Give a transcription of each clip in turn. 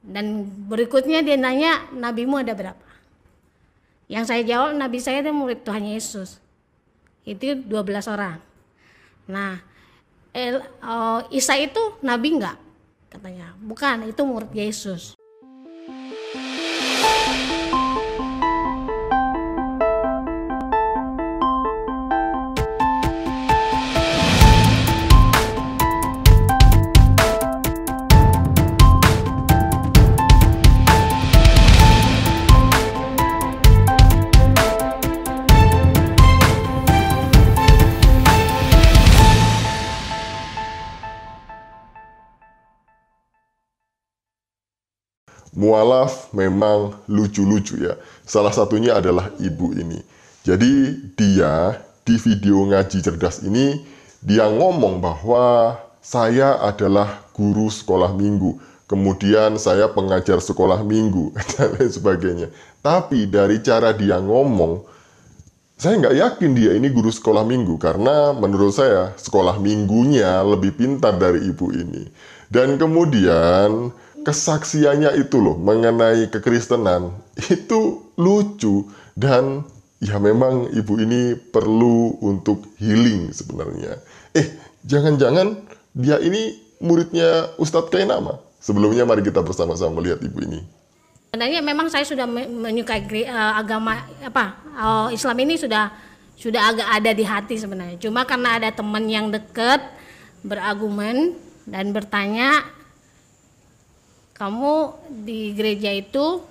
Dan berikutnya dia nanya, nabimu ada berapa? Yang saya jawab, nabi saya itu murid Tuhan Yesus. Itu 12 orang. Nah, Isa itu nabi enggak? Katanya, bukan, itu murid Yesus. Mualaf memang lucu-lucu ya. Salah satunya adalah ibu ini. Jadi dia di video ngaji cerdas ini, dia ngomong bahwa saya adalah guru sekolah minggu. Kemudian saya pengajar sekolah minggu dan lain sebagainya. Tapi dari cara dia ngomong, saya nggak yakin dia ini guru sekolah minggu. Karena menurut saya sekolah minggunya lebih pintar dari ibu ini. Dan kemudian kesaksiannya itu loh mengenai kekristenan itu lucu, dan ya memang ibu ini perlu untuk healing sebenarnya. Jangan-jangan dia ini muridnya Ustadz Kainama. Sebelumnya mari kita bersama-sama melihat ibu ini. Sebenarnya memang saya sudah menyukai agama Islam ini sudah agak ada di hati sebenarnya. Cuma karena ada teman yang dekat berargumen dan bertanya, kamu di gereja itu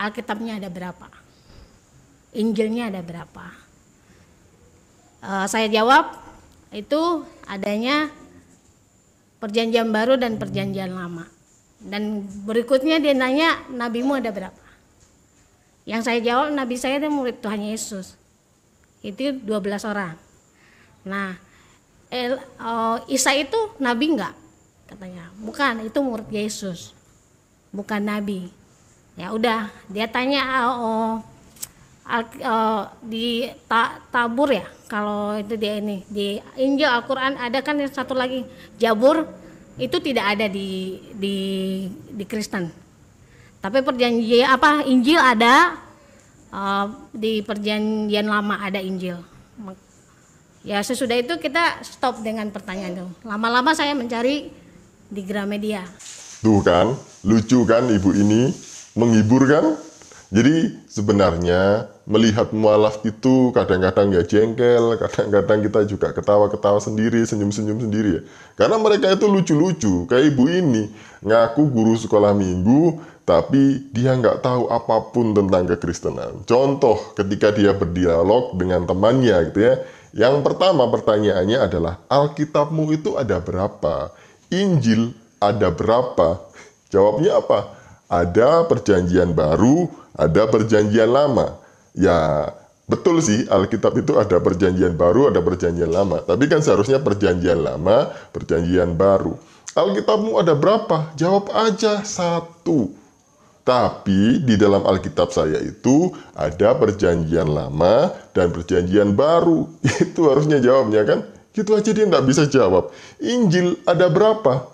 Alkitabnya ada berapa? Injilnya ada berapa? Saya jawab, itu adanya Perjanjian Baru dan Perjanjian Lama. Dan berikutnya dia nanya, nabimu ada berapa? Yang saya jawab, nabi saya itu murid Tuhan Yesus. Itu 12 orang. Nah, Isa itu nabi enggak? Katanya, bukan, itu murid Yesus, bukan nabi. Ya udah, dia tanya di tabur ya, kalau itu dia ini di Injil Al-Quran ada kan yang satu lagi Jabur, itu tidak ada di Kristen. Tapi perjanjian Injil ada, di Perjanjian Lama ada Injil. Ya sesudah itu kita stop dengan pertanyaan itu. Lama-lama saya mencari di Gramedia. Tuh kan, lucu kan ibu ini, menghibur kan? Jadi sebenarnya melihat mualaf itu kadang-kadang ya jengkel, kadang-kadang kita juga ketawa-ketawa sendiri, senyum-senyum sendiri ya. Karena mereka itu lucu-lucu, kayak ibu ini, ngaku guru sekolah minggu, tapi dia nggak tahu apapun tentang kekristenan. Contoh ketika dia berdialog dengan temannya gitu ya. Yang pertama pertanyaannya adalah, Alkitabmu itu ada berapa? Injil ada berapa? Jawabnya apa? Ada Perjanjian Baru, ada Perjanjian Lama. Ya, betul sih, Alkitab itu ada Perjanjian Baru, ada Perjanjian Lama. Tapi kan seharusnya Perjanjian Lama, Perjanjian Baru. Alkitabmu ada berapa? Jawab aja 1. Tapi di dalam Alkitab saya itu ada Perjanjian Lama dan Perjanjian Baru. Itu harusnya jawabnya kan? Gitu aja dia nggak bisa jawab. Injil ada berapa?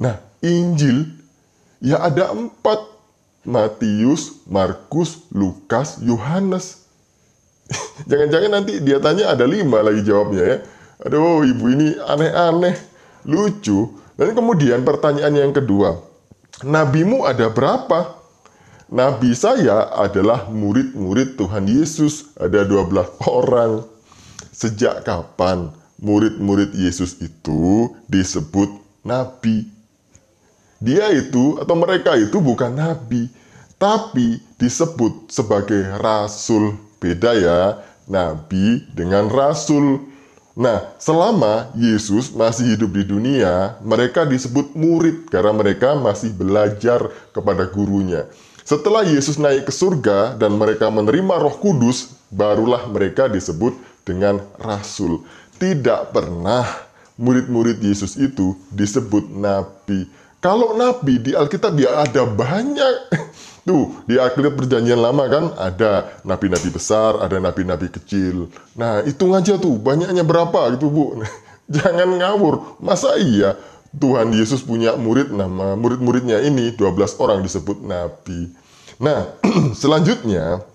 Nah, Injil ya ada 4. Matius, Markus, Lukas, Yohanes. Jangan-jangan nanti dia tanya ada 5 lagi jawabnya ya. Aduh, ibu ini aneh-aneh, lucu. Dan kemudian pertanyaan yang kedua, nabimu ada berapa? Nabi saya adalah murid-murid Tuhan Yesus, ada 12 orang. Sejak kapan murid-murid Yesus itu disebut nabi? Dia itu atau mereka itu bukan nabi, tapi disebut sebagai rasul. Beda ya, nabi dengan rasul. Nah, selama Yesus masih hidup di dunia, mereka disebut murid karena mereka masih belajar kepada gurunya. Setelah Yesus naik ke surga dan mereka menerima Roh Kudus, barulah mereka disebut dengan rasul. Tidak pernah murid-murid Yesus itu disebut nabi. Kalau nabi di Alkitab ya ada banyak. Tuh, di Alkitab Perjanjian Lama kan ada nabi-nabi besar, ada nabi-nabi kecil. Nah, hitung aja tuh, banyaknya berapa gitu, Bu. Jangan ngawur. Masa iya Tuhan Yesus punya murid, nama murid-muridnya ini 12 orang disebut nabi. Nah, selanjutnya,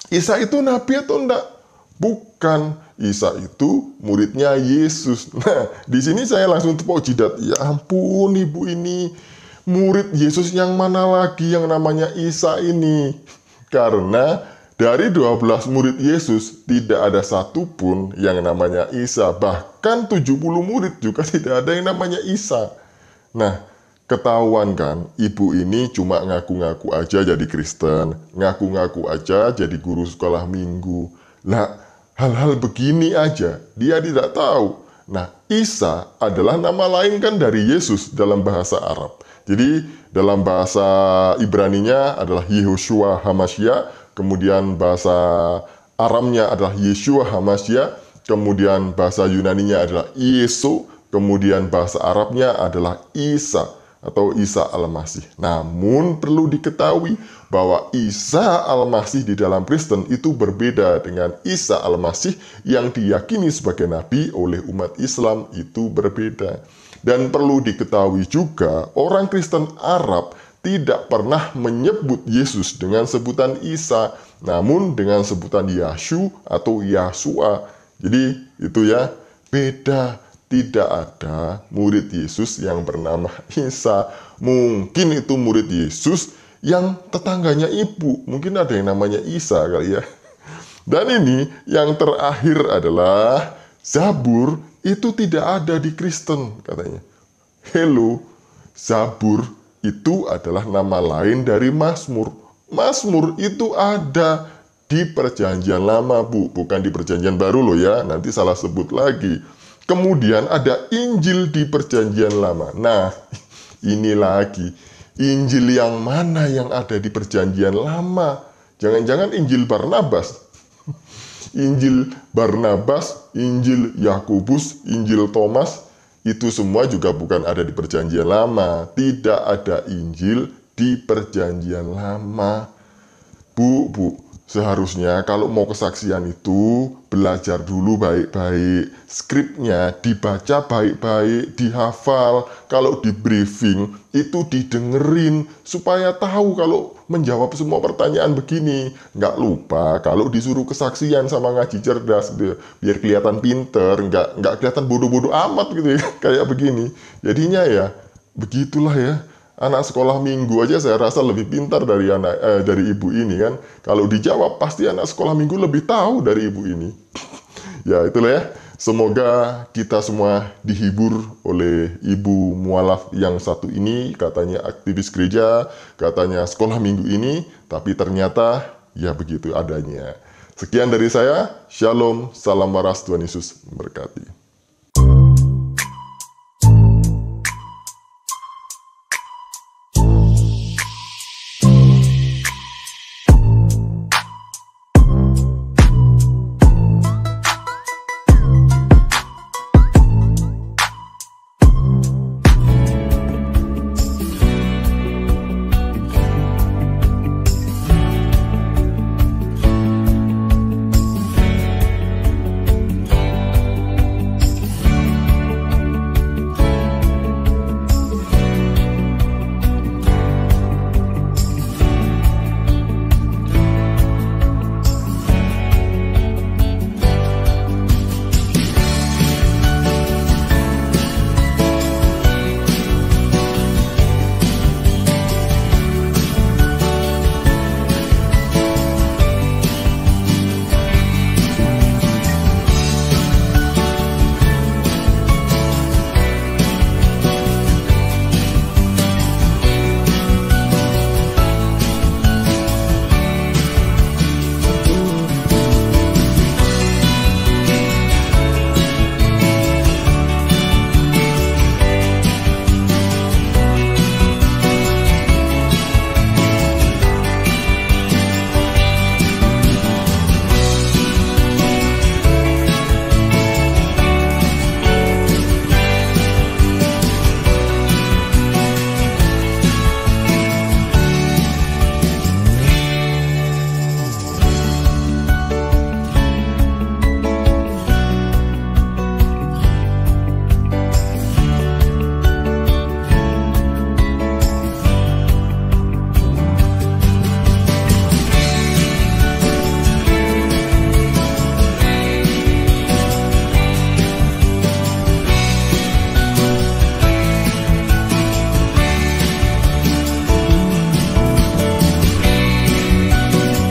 Isa itu nabi atau enggak? Bukan. Isa itu muridnya Yesus. Nah, di sini saya langsung tepuk jidat. Ya ampun, ibu ini murid Yesus yang mana lagi yang namanya Isa ini? Karena dari 12 murid Yesus, tidak ada satupun yang namanya Isa. Bahkan 70 murid juga tidak ada yang namanya Isa. Nah, ketahuan kan, ibu ini cuma ngaku-ngaku aja jadi Kristen. Ngaku-ngaku aja jadi guru sekolah minggu. Nah, hal-hal begini aja, dia tidak tahu. Nah, Isa adalah nama lain kan dari Yesus dalam bahasa Arab. Jadi, dalam bahasa Ibraninya adalah Yehoshua Hamashiach. Kemudian bahasa Aramnya adalah Yeshua Hamashiach, kemudian bahasa Yunaninya adalah Yesu, kemudian bahasa Arabnya adalah Isa atau Isa Al-Masih. Namun perlu diketahui bahwa Isa Al-Masih di dalam Kristen itu berbeda dengan Isa Al-Masih yang diyakini sebagai nabi oleh umat Islam, itu berbeda. Dan perlu diketahui juga orang Kristen Arab tidak pernah menyebut Yesus dengan sebutan Isa, namun dengan sebutan Yashu atau Yasua. Jadi itu ya, beda. Tidak ada murid Yesus yang bernama Isa. Mungkin itu murid Yesus yang tetangganya ibu. Mungkin ada yang namanya Isa kali ya. Dan ini yang terakhir adalah Zabur itu tidak ada di Kristen katanya. Hello, Zabur itu adalah nama lain dari Mazmur. Mazmur itu ada di Perjanjian Lama, Bu. Bukan di Perjanjian Baru loh ya. Nanti salah sebut lagi. Kemudian ada Injil di Perjanjian Lama. Nah, ini lagi. Injil yang mana yang ada di Perjanjian Lama? Jangan-jangan Injil Barnabas. Injil Barnabas, Injil Yakobus, Injil Thomas, itu semua juga bukan ada di Perjanjian Lama. Tidak ada Injil di Perjanjian Lama. Bu, seharusnya kalau mau kesaksian itu belajar dulu baik-baik. Skripnya dibaca baik-baik, dihafal. Kalau di briefing itu didengerin supaya tahu kalau menjawab semua pertanyaan begini. Nggak lupa kalau disuruh kesaksian sama ngaji cerdas biar kelihatan pinter, nggak kelihatan bodoh-bodoh amat gitu ya, kayak begini. Jadinya ya begitulah ya. Anak sekolah minggu aja saya rasa lebih pintar dari dari ibu ini kan. Kalau dijawab pasti anak sekolah minggu lebih tahu dari ibu ini. Ya itulah ya. Semoga kita semua dihibur oleh ibu mualaf yang satu ini. Katanya aktivis gereja, katanya sekolah minggu ini. Tapi ternyata ya begitu adanya. Sekian dari saya. Shalom, salam waras, Tuhan Yesus memberkati.